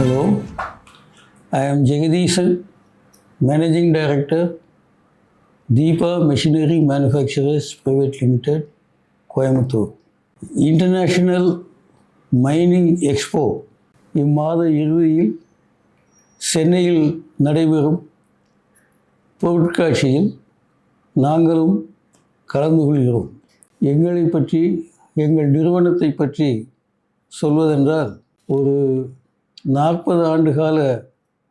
Hello, I am Jagadishan, Managing Director, Deepa Machinery Manufacturers Private Limited, Coimbatore. International Mining Expo இம்மாத இறுதியில் சென்னையில் நடைபெறும் பொருட்காட்சியில் நாங்களும் கலந்து கொள்கிறோம். எங்களை பற்றி, எங்கள் நிறுவனத்தை பற்றி சொல்வதென்றால் ஒரு 40 ஆண்டுகால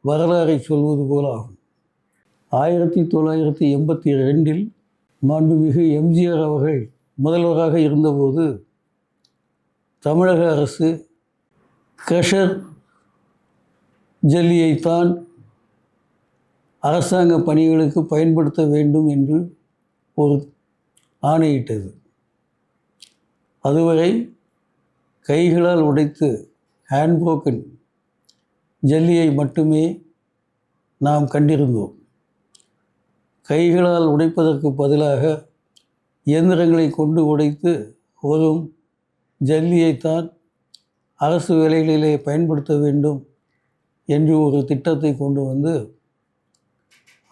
வரலாறை சொல்வது போல ஆகும். 1982 மாண்புமிகு எம்ஜிஆர் அவர்கள் முதல்வராக இருந்தபோது தமிழக அரசு க்ரஷர் ஜல்லியைத்தான் அரசாங்க பணிகளுக்கு பயன்படுத்த வேண்டும் என்று ஒரு ஆணையிட்டது. அதுவரை கைகளால் உடைத்து ஹேண்ட் புரோக்கன் ஜல்லியை மட்டுமே நாம் கண்டிருந்தோம். கைகளால் உடைப்பதற்கு பதிலாக இயந்திரங்களை கொண்டு உடைத்து வரும் ஜல்லியைத்தான் அரசு வேலைகளிலே பயன்படுத்த வேண்டும் என்று ஒரு திட்டத்தை கொண்டு வந்து,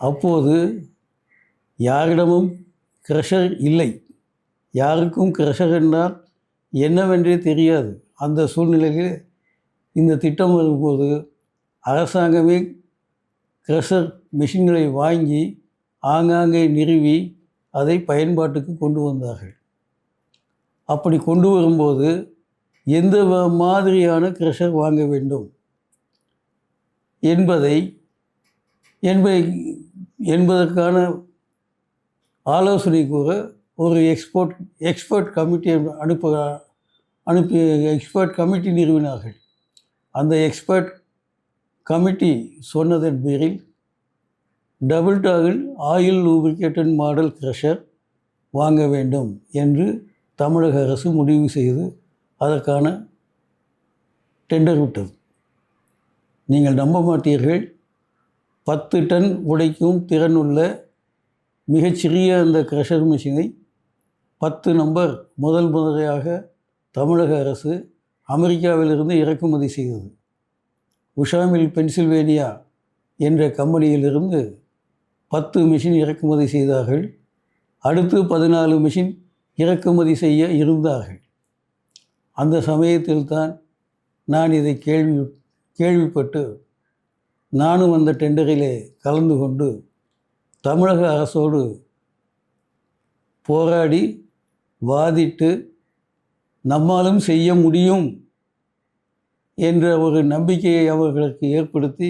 அப்போது யாரிடமும் க்ரஷர் இல்லை, யாருக்கும் க்ரஷர் என்றால் என்னவென்றே தெரியாது. அந்த சூழ்நிலையில் இந்த திட்டம் வரும்போது அரசாங்கமே க்ரஷர் மிஷின்களை வாங்கி ஆங்காங்கே நிறுவி அதை பயன்பாட்டுக்கு கொண்டு வந்தார்கள். அப்படி கொண்டு வரும்போது எந்த மாதிரியான க்ரஷர் வாங்க வேண்டும் என்பதற்கான ஆலோசனை கூற ஒரு எக்ஸ்பர்ட் கமிட்டி எக்ஸ்பர்ட் கமிட்டி நிறுவினார்கள். அந்த எக்ஸ்பர்ட் கமிட்டி சொன்னதன் பேரில் double toggle oil lubricated model crusher வாங்க வேண்டும் என்று தமிழக அரசு முடிவு செய்து அதற்கான டெண்டர் விட்டது. நீங்கள் நம்ப மாட்டீர்கள், 10 டன் உடைக்கும் திறனுள்ள மிகச்சிறிய அந்த க்ரஷர் மிஷினை 10 நம்பர் முதல் முறையாக தமிழக அரசு அமெரிக்காவிலிருந்து இறக்குமதி செய்தது. உஷாமில் பென்சில்வேனியா என்ற கம்பெனியிலிருந்து 10 மிஷின் இறக்குமதி செய்தார்கள். அடுத்து 14 மிஷின் இறக்குமதி செய்ய இருந்தார்கள். அந்த சமயத்தில் தான் நான் இதை கேள்விப்பட்டு நானும் அந்த டெண்டரிலே கலந்து கொண்டு தமிழக அரசோடு போராடி வாதிட்டு நம்மாலும் செய்ய முடியும் என்ற ஒரு நம்பிக்கையை அவர்களுக்கு ஏற்படுத்தி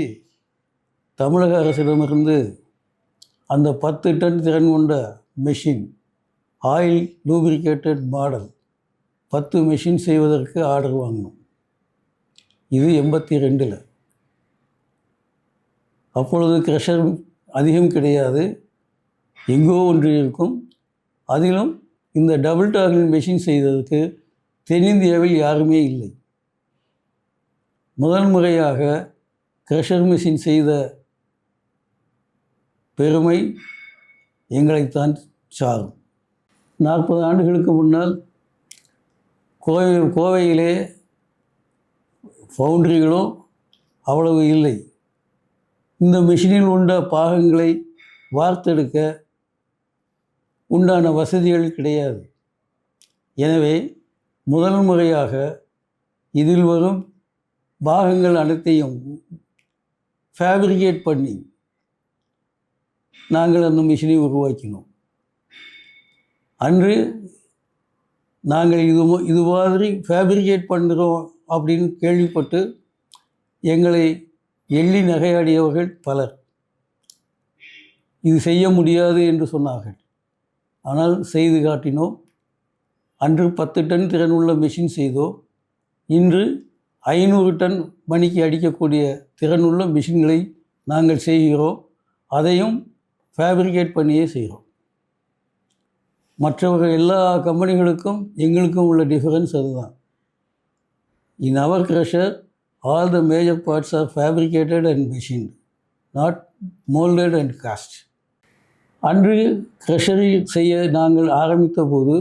தமிழக அரசிடமிருந்து அந்த 10 டன் திறன் கொண்ட machine oil lubricated model 10 machine செய்வதற்கு ஆர்டர் வாங்கினோம். இது 82. அப்பொழுது க்ரஷர் அதிகம் கிடையாது, எங்கோ ஒன்று இருக்கும். அதிலும் இந்த டபுள் டாகிள் மெஷின் செய்ததற்கு தென்னிந்தியாவில் யாருமே இல்லை. முதல் முறையாக க்ரஷர் மெஷின் செய்த பெருமை எங்களைத்தான் சாரும். 40 ஆண்டுகளுக்கு முன்னால் கோவையிலே ஃபவுண்டரிகளோ அவ்வளவு இல்லை. இந்த மிஷினில் உள்ள பாகங்களை வார்த்தெடுக்க உண்டான வசதிகள் கிடையாது. எனவே முதல் முறையாக இதில் வரும் பாகங்கள் அனைத்தையும் ஃபேப்ரிகேட் பண்ணி நாங்கள் அந்த மிஷினை உருவாக்கினோம். அன்று நாங்கள் இது மாதிரி ஃபேப்ரிகேட் பண்ணுறோம் அப்படின்னு கேள்விப்பட்டு எங்களை எள்ளி நகையாடியவர்கள் பலர். இது செய்ய முடியாது என்று சொன்னார்கள். ஆனால் செய்து காட்டினோம். அன்று 10 டன் திறனுள்ள மிஷின் செய்தோம். இன்று 500 டன் மணிக்கு அடிக்கக்கூடிய திறனுள்ள மிஷின்களை நாங்கள் செய்கிறோம். அதையும் ஃபேப்ரிகேட் பண்ணியே செய்கிறோம். மற்றவர்கள் எல்லா கம்பெனிகளுக்கும் எங்களுக்கும் உள்ள டிஃபரன்ஸ் அதுதான். இன் அவர் crusher all the major parts are fabricated and machined, not molded and cast. அன்று க்ரஷரை செய்ய நாங்கள் ஆரம்பித்த போது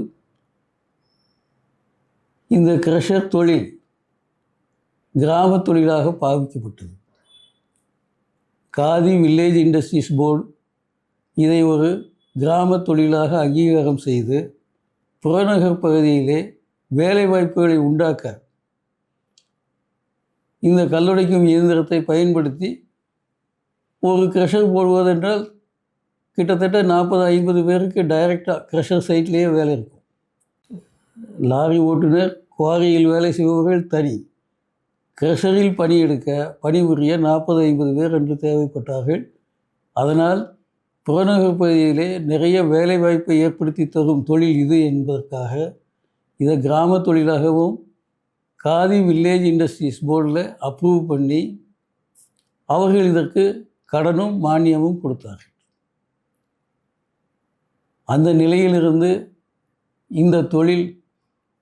இந்த க்ரஷர் தொழில் கிராம தொழிலாக பாவிக்கப்பட்டது. காதி வில்லேஜ் இண்டஸ்ட்ரீஸ் போர்டு இதை ஒரு கிராம தொழிலாக அங்கீகாரம் செய்து புறநகர் பகுதியிலே வேலைவாய்ப்புகளை உண்டாக்க இந்த கல்லுடைக்கும் இயந்திரத்தை பயன்படுத்தி ஒரு க்ரஷர் போடுவதென்றால் கிட்டத்தட்ட 40-50 பேருக்கு டைரெக்டாக க்ரஷர் சைட்லேயே வேலை இருக்கும். லாரி ஓட்டுநர், குவாரியில் வேலை செய்பவர்கள் தனி, க்ரஷரில் பணிபுரிய 40-50 பேர் என்று தேவைப்பட்டார்கள். அதனால் புறநகர் பகுதியிலே நிறைய வேலைவாய்ப்பை ஏற்படுத்தி தரும் தொழில் இது என்பதற்காக இதை கிராம தொழிலாகவும் காதி வில்லேஜ் இண்டஸ்ட்ரீஸ் போர்டில் அப்ரூவ் பண்ணி அவர்கள் இதற்கு கடனும் மானியமும் கொடுத்தார்கள். அந்த நிலையிலிருந்து இந்த தொழில்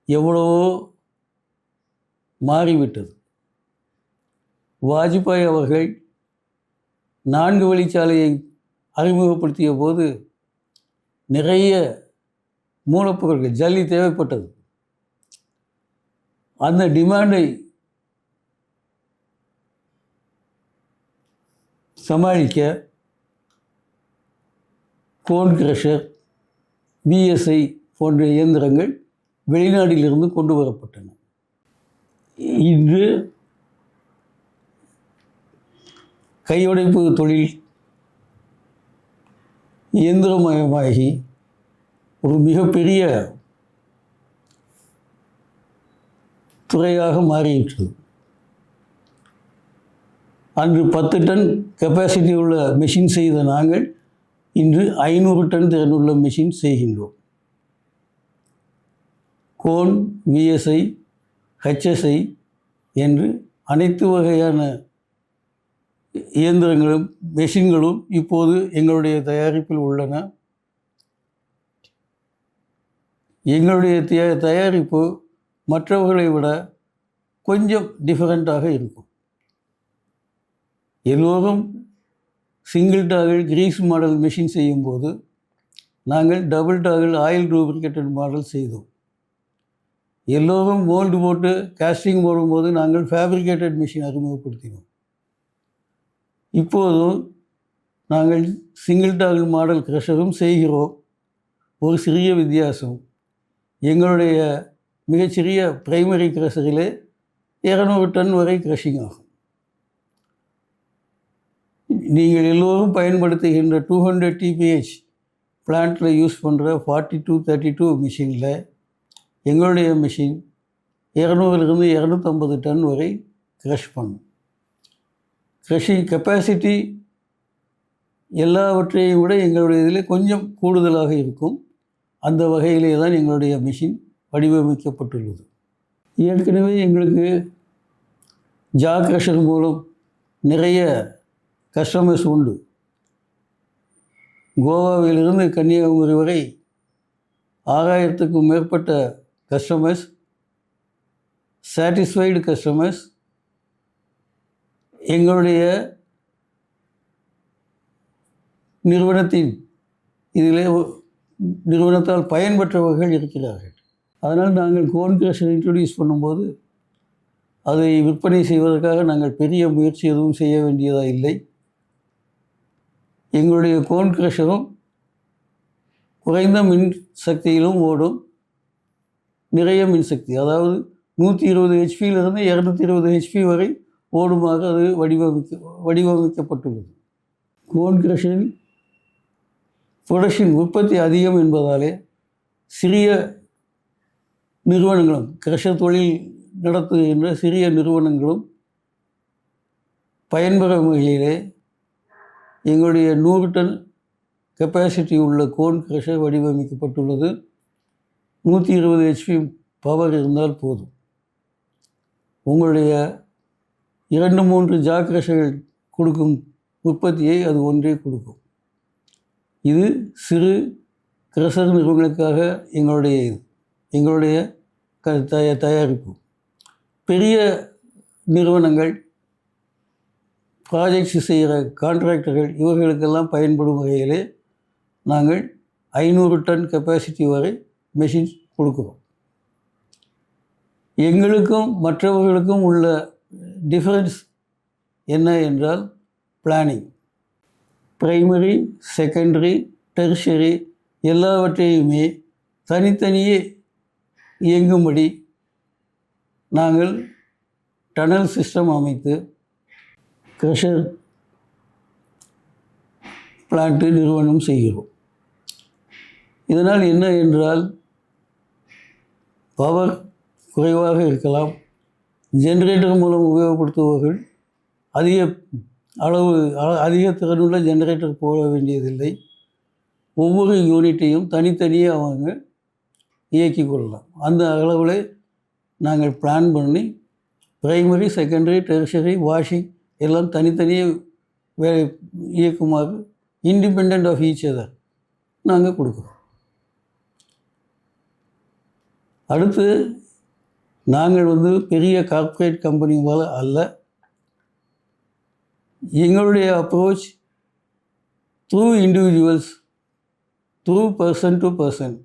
எவ்வளவோ மாறிவிட்டது. வாஜ்பாய் அவர்கள் 4 வழிச்சாலையை அறிமுகப்படுத்திய போது நிறைய மூலப்பொருட்கள் ஜல்லி தேவைப்பட்டது. அந்த டிமாண்டை சமாளிக்க கோன் கிரஷர், விஎஸ்ஐ போன்ற இயந்திரங்கள் வெளிநாட்டிலிருந்து கொண்டு வரப்பட்டன. இன்று கையுடைப்பு தொழில் இயந்திரமயமாகி ஒரு மிகப்பெரிய துறையாக மாறிவிட்டது. அன்று 10 டன் கெப்பாசிட்டி உள்ள மெஷின் செய்த நாங்கள் இன்று 500 டன் திறனுள்ள மெஷின் செய்கின்றோம். கோன், விஎஸ்ஐ, ஹெச்எஸ்ஐ என்று அனைத்து வகையான இயந்திரங்களும் மெஷின்களும் இப்போது எங்களுடைய தயாரிப்பில் உள்ளன. எங்களுடைய தயாரிப்பு மற்றவர்களை விட கொஞ்சம் டிஃபரெண்ட்டாக இருக்கும். எல்லோரும் single toggle grease model machine செய்யும்போது நாங்கள் double toggle oil lubricated model செய்தோம். எல்லோரும் மோல்டு போட்டு காஸ்டிங் போடும்போது நாங்கள் ஃபேப்ரிகேட்டட் மெஷின் அறிமுகப்படுத்தினோம். இப்போதும் நாங்கள் சிங்கிள் டாகிள் மாடல் க்ரஷரும் செய்கிறோம். ஒரு சிறிய வித்தியாசம், எங்களுடைய மிகச்சிறிய பிரைமரி க்ரஷரிலே 200 டன் வரை க்ரஷிங் ஆகும். நீங்கள் எல்லோரும் பயன்படுத்துகின்ற 200 TPH பிளான்ட்டில் யூஸ் பண்ணுற 4232 மிஷினில் எங்களுடைய மிஷின் 200லிருந்து 250 டன் வரை க்ரஷ் பண்ணும். க்ரஷிங் கெப்பாசிட்டி எல்லாவற்றையும் விட எங்களுடைய இதில் கொஞ்சம் கூடுதலாக இருக்கும். அந்த வகையிலே தான் எங்களுடைய மிஷின் வடிவமைக்கப்பட்டுள்ளது. ஏற்கனவே எங்களுக்கு ஜா க்ரஷர் மூலம் நிறைய கஸ்டமர்ஸ் உண்டு. கோவாவிலிருந்து கன்னியாகுமரி வரை 6000க்கும் மேற்பட்ட கஸ்டமர்ஸ், சாட்டிஸ்ஃபைடு கஸ்டமர்ஸ் எங்களுடைய நிறுவனத்தால் பயன்பெற்றவர்கள் இருக்கிறார்கள். அதனால் நாங்கள் கோன் க்ரஷர் இன்ட்ரடியூஸ் பண்ணும்போது அதை விற்பனை செய்வதற்காக நாங்கள் பெரிய முயற்சி எதுவும் செய்ய வேண்டியதாக இல்லை. எங்களுடைய கோன் க்ரஷரும் குறைந்த மின் சக்தியிலும் ஓடும். நிறைய மின்சக்தி, அதாவது 120 ஹெச்பியிலிருந்து 220 ஹெச்பி வரை ஓடுமாக அது வடிவமைக்கப்பட்டுள்ளது. கோன் க்ரஷரில் ப்ரொடக்ஷன் உற்பத்தி அதிகம் என்பதாலே சிறிய நிறுவனங்களும், க்ரஷர் தொழில் நடத்துகின்ற சிறிய நிறுவனங்களும் பயன்பெறும் வகையிலே எங்களுடைய 100 டன் கெப்பாசிட்டி உள்ள கோன் க்ரஷர் வடிவமைக்கப்பட்டுள்ளது. 120 ஹெச்பி பவர் இருந்தால் போதும். உங்களுடைய 2-3 ஜா க்ரஷர்கள் கொடுக்கும் உற்பத்தியை அது ஒன்றே கொடுக்கும். இது சிறு க்ரஷர் நிறுவனங்களுக்காக எங்களுடைய தயாரிப்பு. பெரிய நிறுவனங்கள், ப்ராஜெக்ட்ஸ் செய்கிற கான்ட்ராக்டர்கள், இவர்களுக்கெல்லாம் பயன்படும் வகையிலே நாங்கள் 500 டன் கெப்பாசிட்டி வரை மெஷின்ஸ் கொடுக்குறோம். எங்களுக்கும் மற்றவர்களுக்கும் உள்ள டிஃபரன்ஸ் என்ன என்றால் பிளானிங். பிரைமரி, செகண்டரி, டெர்ஷரி எல்லாவற்றையுமே தனித்தனியே இயங்கும்படி நாங்கள் டனல் சிஸ்டம் அமைத்து க்ரஷர் பிளான்ட்டு நிறுவனம் செய்கிறோம். இதனால் என்ன என்றால் பவர் குறைவாக இருக்கலாம். ஜெனரேட்டர் மூலம் உபயோகப்படுத்துபவர்கள் அதிக திறனுள்ள ஜெனரேட்டர் போட வேண்டியதில்லை. ஒவ்வொரு யூனிட்டையும் தனித்தனியே அவங்க இயக்கி கொள்ளலாம். அந்த அளவில் நாங்கள் பிளான் பண்ணி பிரைமரி, செகண்டரி, டெர்ஷரி, வாஷிங் எல்லாம் தனித்தனியே இயக்குமாறு இண்டிபெண்ட் ஆஃப் ஈச் அதர் நாங்கள் கொடுக்குறோம். அடுத்து நாங்கள் பெரிய கார்ப்பரேட் கம்பெனி போல் அல்ல. எங்களுடைய approach through individuals, through person to person.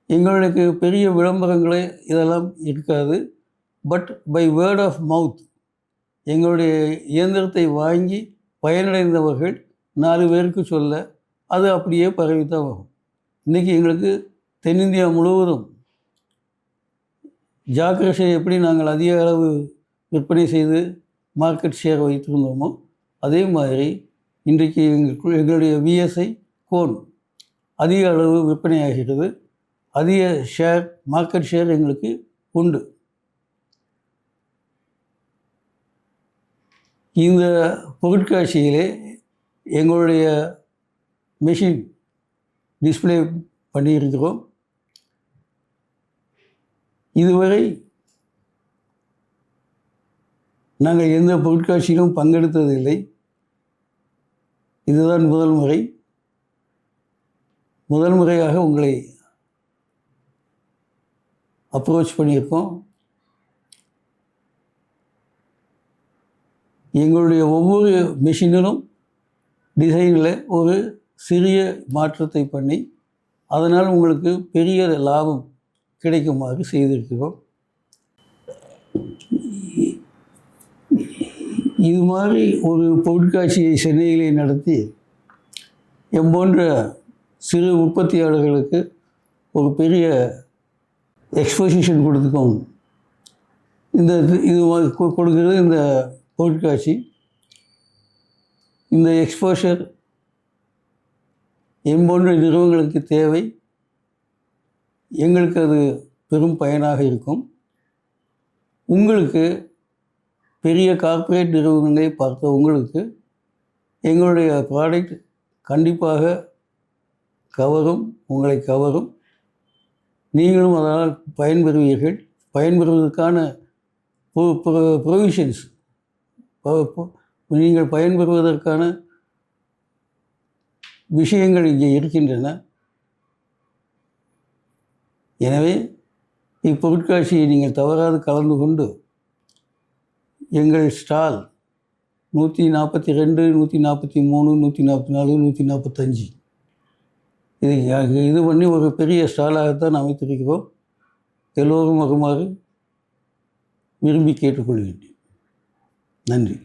எங்களுக்கு பெரிய விளம்பரங்களே இதெல்லாம் இருக்காது. But by word of mouth எங்களுடைய இயந்திரத்தை வாங்கி பயனடைந்தவர்கள் 4 பேருக்கு சொல்ல அது அப்படியே பரவித்தான் வரும். இன்றைக்கி எங்களுக்கு தென்னிந்தியா முழுவதும் ஜாக்ரஷை எப்படி நாங்கள் அதிக அளவு விற்பனை செய்து மார்க்கெட் ஷேர் வைத்திருந்தோமோ அதே மாதிரி இன்றைக்கு எங்களுடைய விஎஸ்ஐ கோன் அதிக அளவு விற்பனையாகிறது. அதிக மார்க்கெட் ஷேர் எங்களுக்கு உண்டு. இந்த பொருட்காட்சியிலே எங்களுடைய மெஷின் டிஸ்பிளே பண்ணியிருக்கிறோம். இதுவரை நாங்கள் எந்த பொருட்காட்சியிலும் பங்கெடுத்ததில்லை. இதுதான் முதல் முறையாக உங்களை அப்ரோச் பண்ணியிருக்கோம். எங்களுடைய ஒவ்வொரு மெஷினிலும் டிசைனில் ஒரு சிறிய மாற்றத்தை பண்ணி அதனால் உங்களுக்கு பெரிய லாபம் கிடைக்குமாறு செய்திருக்கிறோம். இது மாதிரி ஒரு பொருட்காட்சியை சென்னையிலே நடத்தி போன்ற சிறு உற்பத்தியாளர்களுக்கு ஒரு பெரிய எக்ஸ்போசிஷன் கொடுத்துக்கோங்க. இது கொடுக்கிறது இந்த பொருட்காட்சி. இந்த எக்ஸ்போஷர் போன்ற நிறுவனங்களுக்கு தேவை. எங்களுக்கு அது பெரும் பயனாக இருக்கும். உங்களுக்கு பெரிய கார்ப்பரேட் நிறுவனங்களை பார்த்த உங்களுக்கு எங்களுடைய ப்ராடக்ட் கண்டிப்பாக உங்களை கவரும். நீங்களும் அதனால் பயன்பெறுவீர்கள். பயன்பெறுவதற்கான ப்ரொவிஷன்ஸ், நீங்கள் பயன்பெறுவதற்கான விஷயங்கள் இங்கே இருக்கின்றன. எனவே இப்பொருட்காட்சியை நீங்கள் தவறாது கலந்து கொண்டு எங்கள் ஸ்டால் 142, 143, 144, 145 இது பண்ணி ஒரு பெரிய ஸ்டாலாகத்தான் அமைத்திருக்கிறோம். எல்லோரும் வருமாறு விரும்பி கேட்டுக்கொள்கின்றேன். நன்றி.